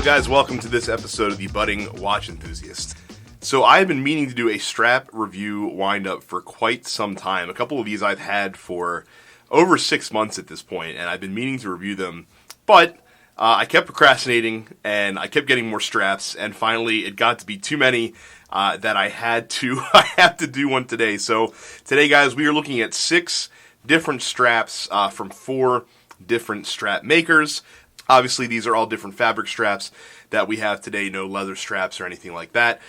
guys, welcome to this episode of the Budding Watch Enthusiast. So I've been meaning to do a strap review wind-up for quite some time. A couple of these I've had for over 6 months at this point, and I've been meaning to review them, but I kept procrastinating, and I kept getting more straps, and finally it got to be too many that I had to do one today. So today, guys, we are looking at 6 different straps from 4 different strap makers. Obviously, these are all different fabric straps that we have today, no leather straps or anything like that.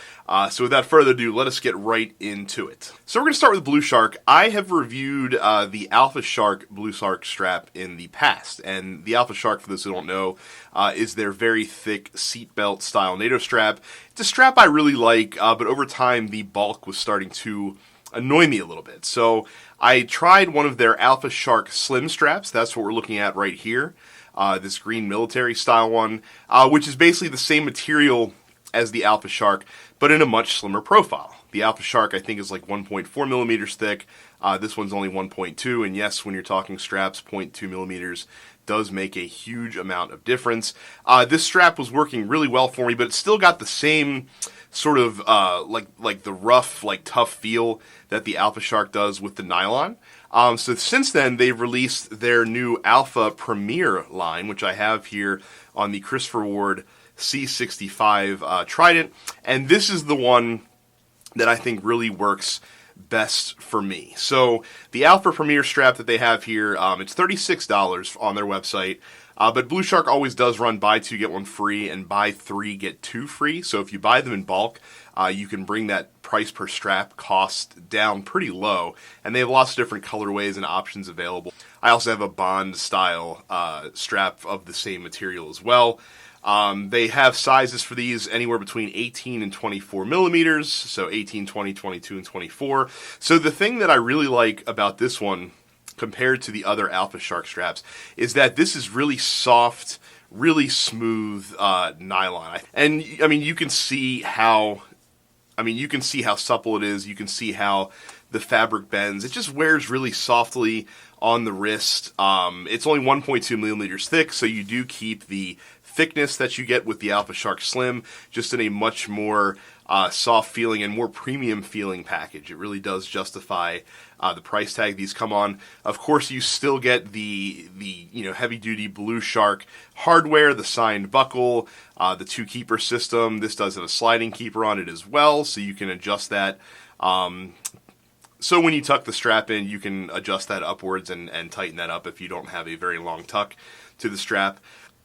So without further ado, let us get right into it. So we're going to start with BluShark. I have reviewed the Alpha Shark BluShark strap in the past. And the Alpha Shark, for those who don't know, is their very thick seatbelt style NATO strap. It's a strap I really like, but over time the bulk was starting to annoy me a little bit. So I tried one of their Alpha Shark slim straps. That's what we're looking at right here. This green military style one, which is basically the same material as the Alpha Shark, but in a much slimmer profile. The Alpha Shark, I think, is like 1.4 millimeters thick. This one's only 1.2, and yes, when you're talking straps, 0.2 millimeters does make a huge amount of difference. This strap was working really well for me, but it's still got the same sort of like the rough, like tough feel that the Alpha Shark does with the nylon. So since then, they've released their new Alpha Premier line, which I have here on the Christopher Ward C65 Trident, and this is the one that I think really works best for me. So the Alpha Premier strap that they have here, it's $36 on their website. But BluShark always does run buy 2 get 1 free and buy 3 get 2 free. So if you buy them in bulk, you can bring that price per strap cost down pretty low. And they have lots of different colorways and options available. I also have a Bond style strap of the same material as well. They have sizes for these anywhere between 18 and 24 millimeters. So 18, 20, 22, and 24. So the thing that I really like about this one compared to the other Alpha Shark straps is that this is really soft, really smooth nylon. And I mean, you can see how supple it is. You can see how the fabric bends. It just wears really softly on the wrist. It's only 1.2 millimeters thick, so you do keep the thickness that you get with the Alpha Shark Slim, just in a much more soft feeling and more premium feeling package. It really does justify the price tag these come on. Of course, you still get the heavy duty BluShark hardware, the signed buckle, the 2 keeper system. This does have a sliding keeper on it as well, so you can adjust that. So when you tuck the strap in, you can adjust that upwards and tighten that up if you don't have a very long tuck to the strap.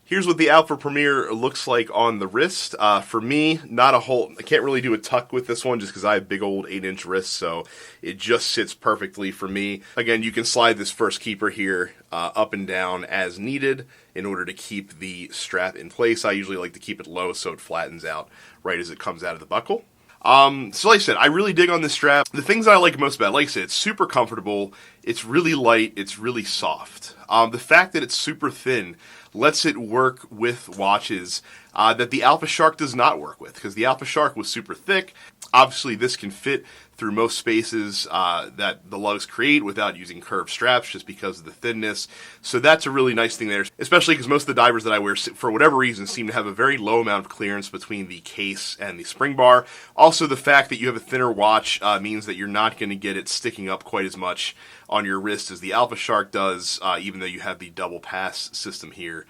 Here's what the Alpha Premier looks like on the wrist. For me, I can't really do a tuck with this one just because I have big old 8-inch wrists, so it just sits perfectly for me. Again, you can slide this first keeper here up and down as needed in order to keep the strap in place. I usually like to keep it low so it flattens out right as it comes out of the buckle. So like I said, I really dig on this strap. The things I like most about it, like I said, it's super comfortable, it's really light, it's really soft. The fact that it's super thin lets it work with watches that the Alpha Shark does not work with, because the Alpha Shark was super thick. Obviously, this can fit through most spaces that the lugs create without using curved straps just because of the thinness. So that's a really nice thing there, especially because most of the divers that I wear, for whatever reason, seem to have a very low amount of clearance between the case and the spring bar. Also, the fact that you have a thinner watch means that you're not going to get it sticking up quite as much on your wrist as the Alpha Shark does, even though you have the double pass system here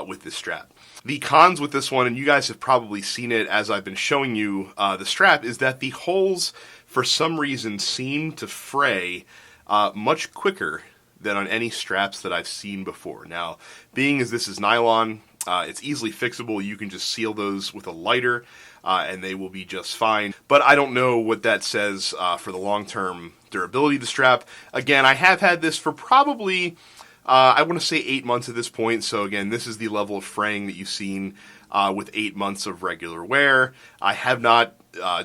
with this strap. The cons with this one, and you guys have probably seen it as I've been showing you the strap, is that the holes, for some reason, seem to fray much quicker than on any straps that I've seen before. Now, being as this is nylon, it's easily fixable. You can just seal those with a lighter, and they will be just fine. But I don't know what that says for the long-term durability of the strap. Again, I have had this for probably I want to say 8 months at this point. So again, this is the level of fraying that you've seen with 8 months of regular wear. I have not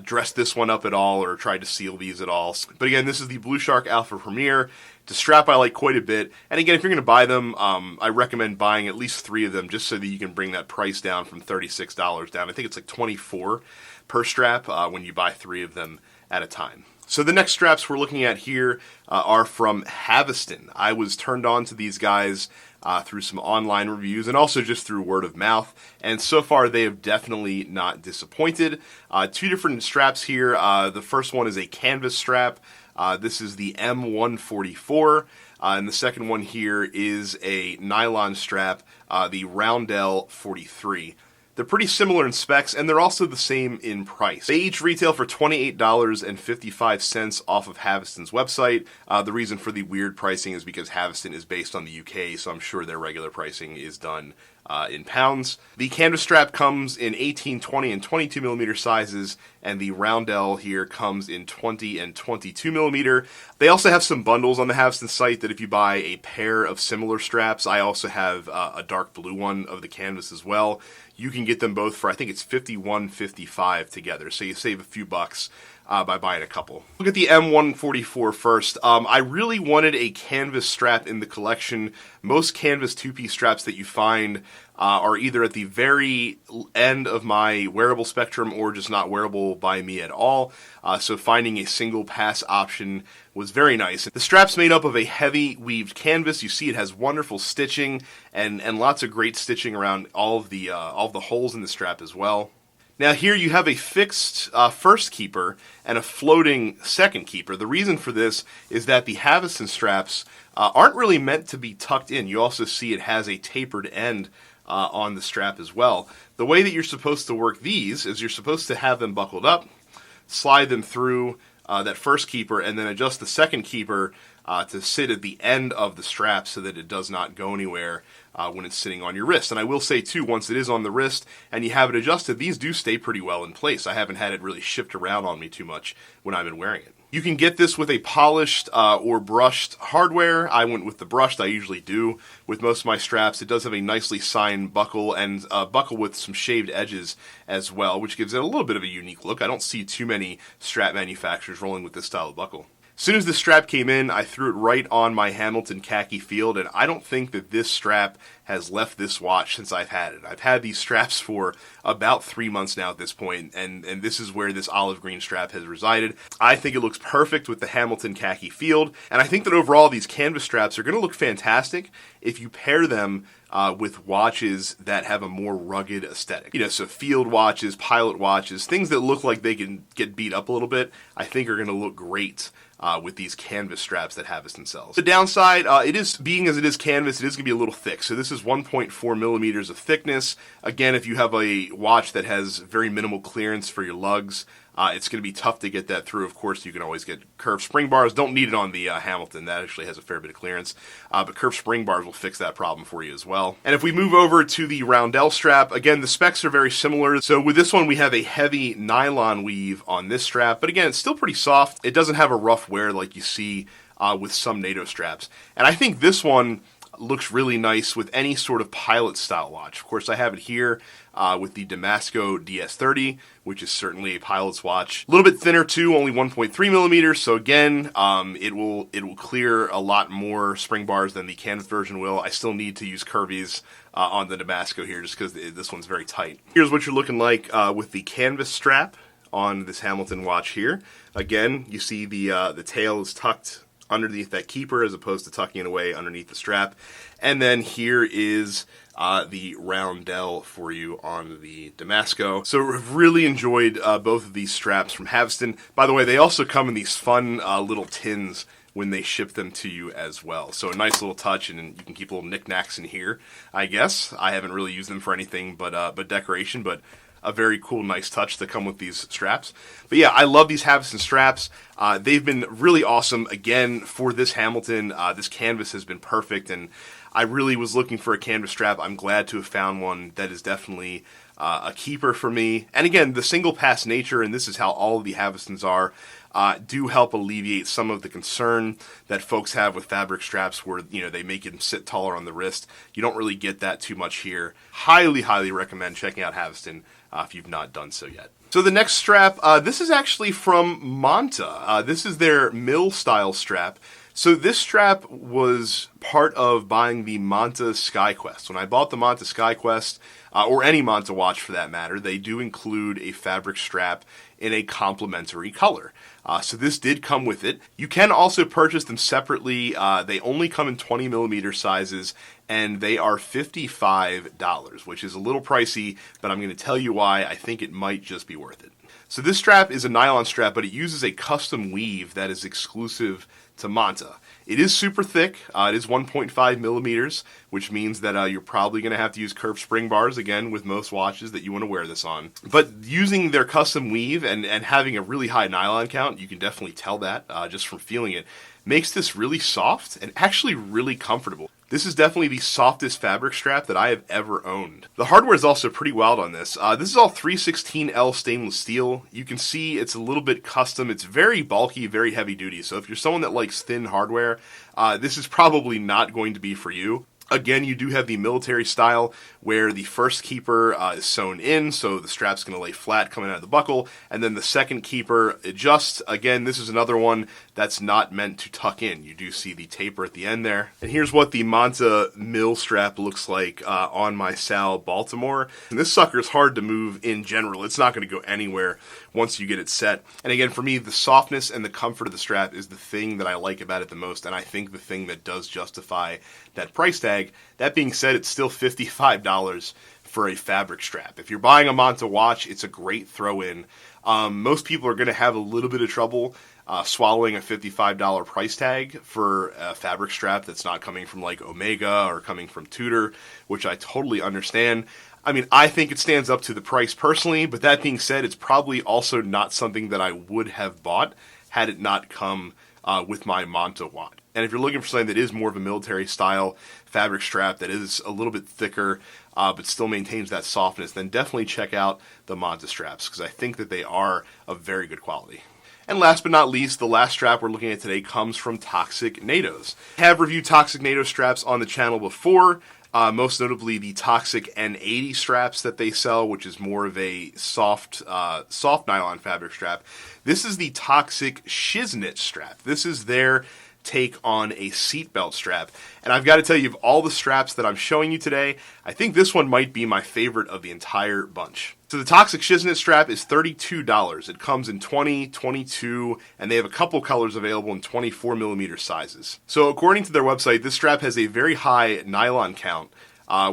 dressed this one up at all or tried to seal these at all. But again, this is the BluShark Alpha Premier. It's a strap I like quite a bit. And again, if you're going to buy them, I recommend buying at least 3 of them just so that you can bring that price down from $36 down. I think it's like $24 per strap when you buy 3 of them at a time. So the next straps we're looking at here are from Haveston. I was turned on to these guys through some online reviews and also just through word of mouth. And so far, they have definitely not disappointed. Two different straps here. The first one is a canvas strap. This is the M144. And the second one here is a nylon strap, the Roundel 43. They're pretty similar in specs, and they're also the same in price. They each retail for $28.55 off of Haveston's website. The reason for the weird pricing is because Haveston is based on the UK, so I'm sure their regular pricing is done in pounds. The canvas strap comes in 18, 20, and 22 millimeter sizes, and the Roundel here comes in 20 and 22 millimeter. They also have some bundles on the Haveston site that if you buy a pair of similar straps, I also have a dark blue one of the canvas as well. You can get them both for, I think it's $51.55 together, so you save a few bucks by buying a couple. Look at the M144 first. I really wanted a canvas strap in the collection. Most canvas two-piece straps that you find are either at the very end of my wearable spectrum or just not wearable by me at all. So finding a single pass option was very nice. The strap's made up of a heavy weaved canvas. You see it has wonderful stitching and lots of great stitching around all of the holes in the strap as well. Now here you have a fixed first keeper and a floating second keeper. The reason for this is that the Haveston straps aren't really meant to be tucked in. You also see it has a tapered end on the strap as well. The way that you're supposed to work these is you're supposed to have them buckled up, slide them through that first keeper, and then adjust the second keeper to sit at the end of the strap so that it does not go anywhere when it's sitting on your wrist. And I will say too, once it is on the wrist and you have it adjusted, these do stay pretty well in place. I haven't had it really shift around on me too much when I've been wearing it. You can get this with a polished or brushed hardware. I went with the brushed. I usually do with most of my straps. It does have a nicely signed buckle and a buckle with some shaved edges as well, which gives it a little bit of a unique look. I don't see too many strap manufacturers rolling with this style of buckle. As soon as the strap came in, I threw it right on my Hamilton khaki field, and I don't think that this strap has left this watch since I've had it. I've had these straps for about 3 months now at this point, and this is where this olive green strap has resided. I think it looks perfect with the Hamilton khaki field, and I think that overall these canvas straps are going to look fantastic if you pair them with watches that have a more rugged aesthetic. You know, so field watches, pilot watches, things that look like they can get beat up a little bit, I think are going to look great with these canvas straps that Haveston sells. The downside, it is, being as it is canvas, it is going to be a little thick. So this is 1.4 millimeters of thickness. Again, if you have a watch that has very minimal clearance for your lugs, it's going to be tough to get that through. Of course, you can always get curved spring bars. Don't need it on the Hamilton. That actually has a fair bit of clearance. But curved spring bars will fix that problem for you as well. And if we move over to the Roundel strap, again, the specs are very similar. So with this one, we have a heavy nylon weave on this strap. But again, it's still pretty soft. It doesn't have a rough wear like you see with some NATO straps. And I think this one looks really nice with any sort of pilot style watch. Of course, I have it here with the Damasco DS30, which is certainly a pilot's watch. A little bit thinner too, only 1.3 millimeters. So again, it will clear a lot more spring bars than the canvas version will. I still need to use curvies on the Damasco here just because this one's very tight. Here's what you're looking like with the canvas strap on this Hamilton watch here. Again, you see the tail is tucked underneath that keeper as opposed to tucking it away underneath the strap. And then here is the Roundel for you on the Damasco. So I've really enjoyed both of these straps from Haveston. By the way, they also come in these fun little tins when they ship them to you as well. So a nice little touch, and you can keep little knickknacks in here, I guess. I haven't really used them for anything but decoration, but a very cool, nice touch to come with these straps. But yeah, I love these Haveston straps. They've been really awesome. Again, for this Hamilton, this canvas has been perfect, and I really was looking for a canvas strap. I'm glad to have found one that is definitely a keeper for me. And again, the single pass nature, and this is how all of the Havestons are, do help alleviate some of the concern that folks have with fabric straps where, you know, they make them sit taller on the wrist. You don't really get that too much here. Highly, highly recommend checking out Haveston if you've not done so yet. So the next strap, this is actually from Monta. This is their mill-style strap. So this strap was part of buying the Monta SkyQuest. When I bought the Monta SkyQuest, or any Monta watch for that matter, they do include a fabric strap in a complementary color. So this did come with it. You can also purchase them separately. They only come in 20mm sizes, and they are $55, which is a little pricey, but I'm going to tell you why I think it might just be worth it. So this strap is a nylon strap, but it uses a custom weave that is exclusive to Monta. It is super thick. It is 1.5 millimeters, which means that you're probably going to have to use curved spring bars, again, with most watches that you want to wear this on. But using their custom weave and having a really high nylon count, you can definitely tell that just from feeling it, makes this really soft and actually really comfortable. This is definitely the softest fabric strap that I have ever owned. The hardware is also pretty wild on this. This is all 316L stainless steel. You can see it's a little bit custom. It's very bulky, very heavy duty. So if you're someone that likes thin hardware, this is probably not going to be for you. Again, you do have the military style where the first keeper is sewn in, so the strap's going to lay flat coming out of the buckle, and then the second keeper adjusts. Again, this is another one that's not meant to tuck in. You do see the taper at the end there. And here's what the Monta mill strap looks like on my Sal Baltimore. And this sucker's hard to move in general. It's not going to go anywhere once you get it set. And again, for me, the softness and the comfort of the strap is the thing that I like about it the most, and I think the thing that does justify that price tag. That being said, it's still $55 for a fabric strap. If you're buying a Monta watch, it's a great throw-in. Most people are going to have a little bit of trouble swallowing a $55 price tag for a fabric strap that's not coming from like Omega or coming from Tudor, which I totally understand. I mean, I think it stands up to the price personally, but that being said, it's probably also not something that I would have bought had it not come with my Monta watch. And if you're looking for something that is more of a military style fabric strap that is a little bit thicker but still maintains that softness, then definitely check out the Monta straps because I think that they are of very good quality. And last but not least, the last strap we're looking at today comes from ToxicNatos. I have reviewed ToxicNatos straps on the channel before, most notably the Toxic N80 straps that they sell, which is more of a soft nylon fabric strap. This is the Toxic Shiznit strap. This is their take on a seatbelt strap. And I've got to tell you, of all the straps that I'm showing you today, I think this one might be my favorite of the entire bunch. So the Toxic Shiznit strap is $32. It comes in 20, 22, and they have a couple colors available in 24mm sizes. So according to their website, this strap has a very high nylon count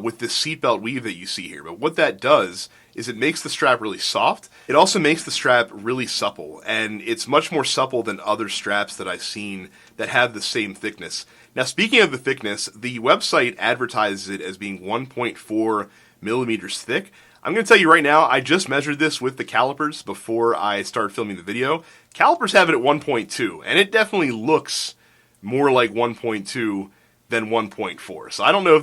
with this seatbelt weave that you see here. But what that does is it makes the strap really soft. It also makes the strap really supple, and it's much more supple than other straps that I've seen that have the same thickness. Now, speaking of the thickness, the website advertises it as being 1.4 millimeters thick. I'm going to tell you right now, I just measured this with the calipers before I started filming the video. Calipers have it at 1.2, and it definitely looks more like 1.2 than 1.4. So I don't know if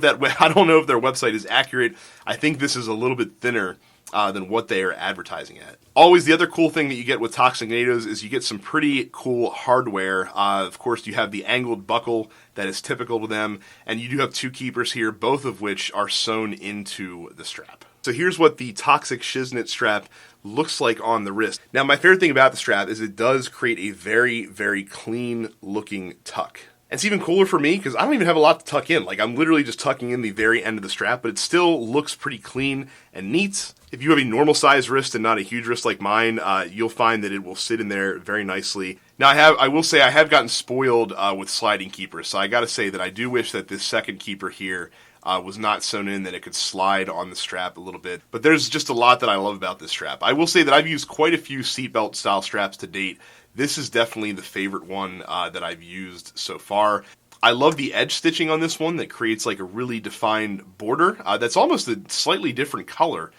their website is accurate. I think this is a little bit thinner than what they are advertising at. Always, the other cool thing that you get with ToxicNatos is you get some pretty cool hardware. Of course, you have the angled buckle that is typical to them, and you do have two keepers here, both of which are sewn into the strap. So here's what the Toxic Shiznit strap looks like on the wrist. Now, my favorite thing about the strap is it does create a very, very clean looking tuck. It's even cooler for me because I don't even have a lot to tuck in. Like, I'm literally just tucking in the very end of the strap, but it still looks pretty clean and neat. If you have a normal size wrist and not a huge wrist like mine, you'll find that it will sit in there very nicely. Now, I will say I have gotten spoiled with sliding keepers, so I got to say that I do wish that this second keeper here was not sewn in, that it could slide on the strap a little bit. But there's just a lot that I love about this strap. I will say that I've used quite a few seatbelt style straps to date. This is definitely the favorite one that I've used so far. I love the edge stitching on this one that creates like a really defined border that's almost a slightly different color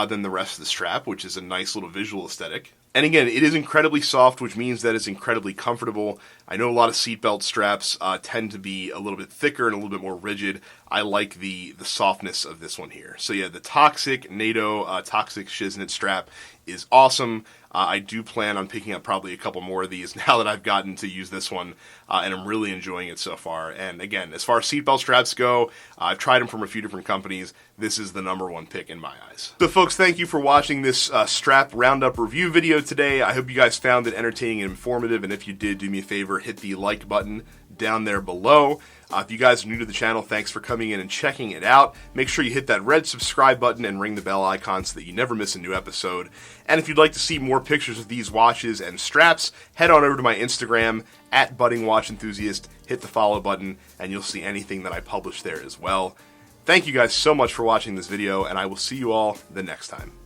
than the rest of the strap, which is a nice little visual aesthetic. And again, it is incredibly soft, which means that it's incredibly comfortable. I know a lot of seatbelt straps tend to be a little bit thicker and a little bit more rigid. I like the softness of this one here. So yeah, the ToxicNatos Toxic Shiznit strap is awesome. I do plan on picking up probably a couple more of these now that I've gotten to use this one, and I'm really enjoying it so far. And again, as far as seatbelt straps go, I've tried them from a few different companies. This is the #1 pick in my eyes. So folks, thank you for watching this strap roundup review video today. I hope you guys found it entertaining and informative, and if you did, do me a favor, hit the like button down there below. If you guys are new to the channel, thanks for coming in and checking it out. Make sure you hit that red subscribe button and ring the bell icon so that you never miss a new episode. And if you'd like to see more pictures of these watches and straps, head on over to my Instagram, @buddingwatchenthusiast. Hit the follow button, and you'll see anything that I publish there as well. Thank you guys so much for watching this video, and I will see you all the next time.